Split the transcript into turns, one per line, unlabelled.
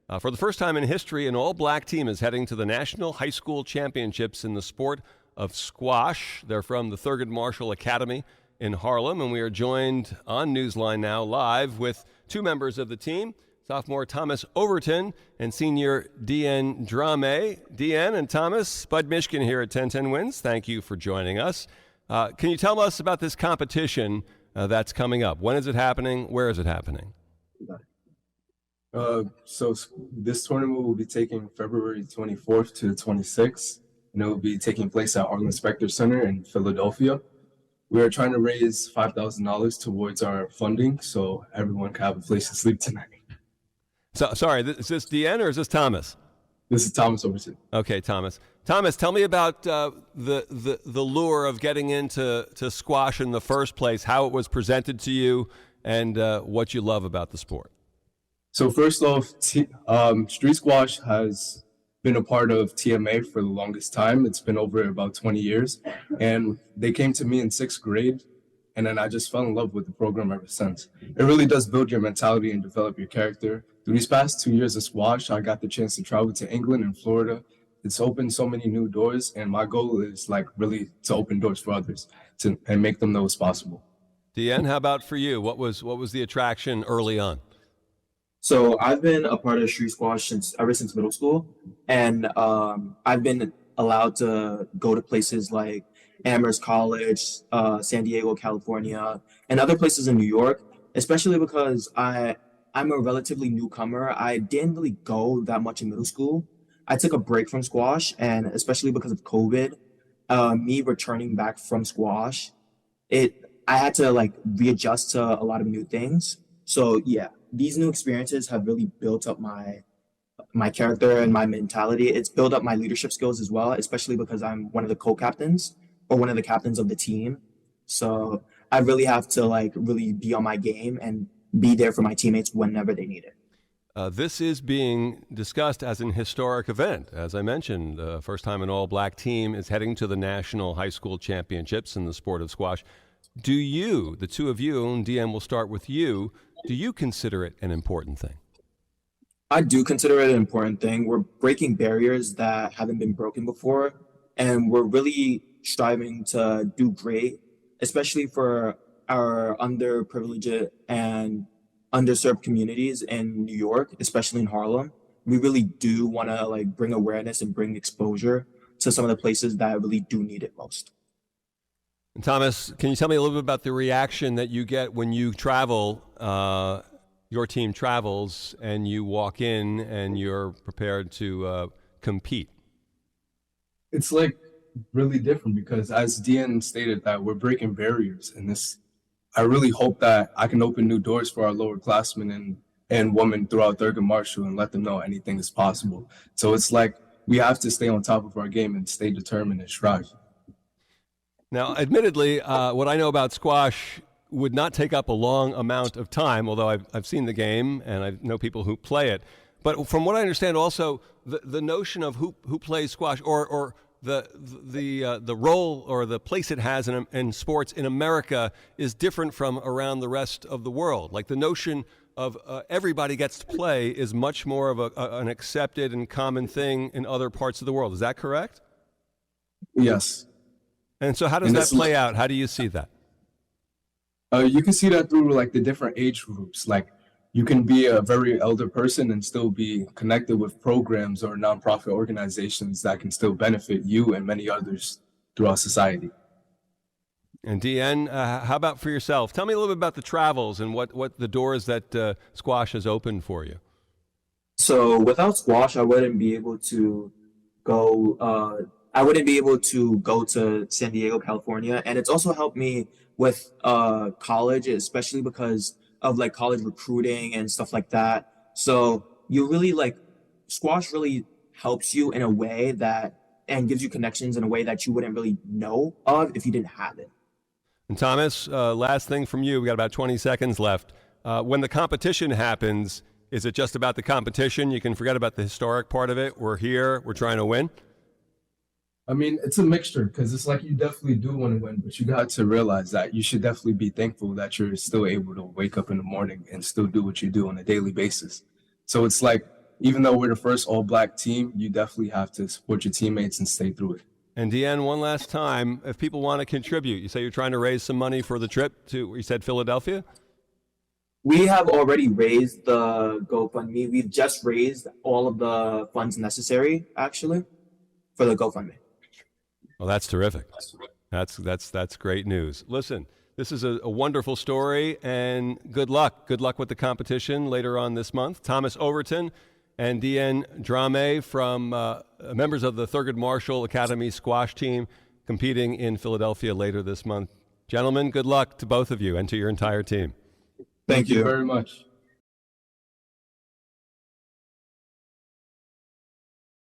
For the first time in history, an all-black team is heading to the National High School Championships in the sport of squash. They're from the Thurgood Marshall Academy in Harlem, and we are joined on Newsline now live with two members of the team, sophomore Thomas Overton and senior DN Drame. DN and Thomas, Bud Mishkin here at 1010 Wins. Thank you for joining us. Can you tell us about this competition that's coming up? When is it happening? Where is it happening?
So this tournament will be taking February 24th to 26th, and it will be taking place at Harlem Specter Center in Philadelphia. We are trying to raise $5,000 towards our funding so everyone can have a place to sleep tonight.
So, sorry, is this DN or is this Thomas?
This is Thomas Overton.
Okay, Thomas. Thomas, tell me about the lure of getting into squash in the first place, how it was presented to you, and what you love about the sport.
So first off, StreetSquash has been a part of TMA for the longest time. It's been over about 20 years. And they came to me in 6th grade, and then I just fell in love with the program ever since. It really does build your mentality and develop your character. Through these past 2 years of squash, I got the chance to travel to England and Florida. It's opened so many new doors, and my goal is really to open doors for others and make them know it's possible.
DN, how about for you? What was the attraction early on?
So I've been a part of Street Squash ever since middle school, and I've been allowed to go to places like Amherst College, San Diego, California, and other places in New York, especially because I'm a relatively newcomer. I didn't really go that much in middle school. I took a break from squash, and especially because of COVID, me returning back from squash, I had to readjust to a lot of new things. So yeah, these new experiences have really built up my character and my mentality. It's built up my leadership skills as well, especially because I'm one of the co-captains or one of the captains of the team. So I really have to really be on my game and be there for my teammates whenever they need it.
This is being discussed as an historic event. As I mentioned, the first time an all-black team is heading to the National High School Championships in the sport of squash. Do you, the two of you, and DM will start with you, do you consider it an important thing?
I do consider it an important thing. We're breaking barriers that haven't been broken before, and we're really striving to do great, especially for our underprivileged and underserved communities in New York, especially in Harlem. We really do want to bring awareness and bring exposure to some of the places that really do need it most.
And Thomas, can you tell me a little bit about the reaction that you get when you travel, your team travels, and you walk in and you're prepared to compete?
It's really different because, as Dean stated, that we're breaking barriers, and I really hope that I can open new doors for our lower classmen and women throughout Thurgood Marshall and let them know anything is possible. So it's we have to stay on top of our game and stay determined and strive.
Now, admittedly, what I know about squash would not take up a long amount of time, although I've seen the game and I know people who play it. But from what I understand, also the notion of who plays squash or the role or the place it has in sports in America is different from around the rest of the world. Like the notion of everybody gets to play is much more of an accepted and common thing in other parts of the world. Is that correct?
Yes.
And so how does that play out? How do you see that?
You can see that through the different age groups. You can be a very elder person and still be connected with programs or nonprofit organizations that can still benefit you and many others throughout society.
And DN, how about for yourself? Tell me a little bit about the travels and what the doors that squash has opened for you.
So without squash, I wouldn't be able to go to San Diego, California. And it's also helped me with college, especially because of college recruiting and stuff like that. So you really squash really helps you in a way and gives you connections in a way that you wouldn't really know of if you didn't have it.
And Thomas, last thing from you. We got about 20 seconds left. When the competition happens, is it just about the competition? You can forget about the historic part of it. We're here. We're trying to win.
I mean, it's a mixture because it's you definitely do want to win, but you got to realize that you should definitely be thankful that you're still able to wake up in the morning and still do what you do on a daily basis. So it's even though we're the first all-black team, you definitely have to support your teammates and stay through it.
And Deanne, one last time, if people want to contribute, you say you're trying to raise some money for the trip to, you said Philadelphia?
We have already raised the GoFundMe. We've just raised all of the funds necessary, actually, for the GoFundMe.
Well, that's terrific. That's great news. Listen, this is a wonderful story, and good luck. Good luck with the competition later on this month. Thomas Overton and Deanne Drame from members of the Thurgood Marshall Academy squash team competing in Philadelphia later this month. Gentlemen, good luck to both of you and to your entire team.
Thank you very much.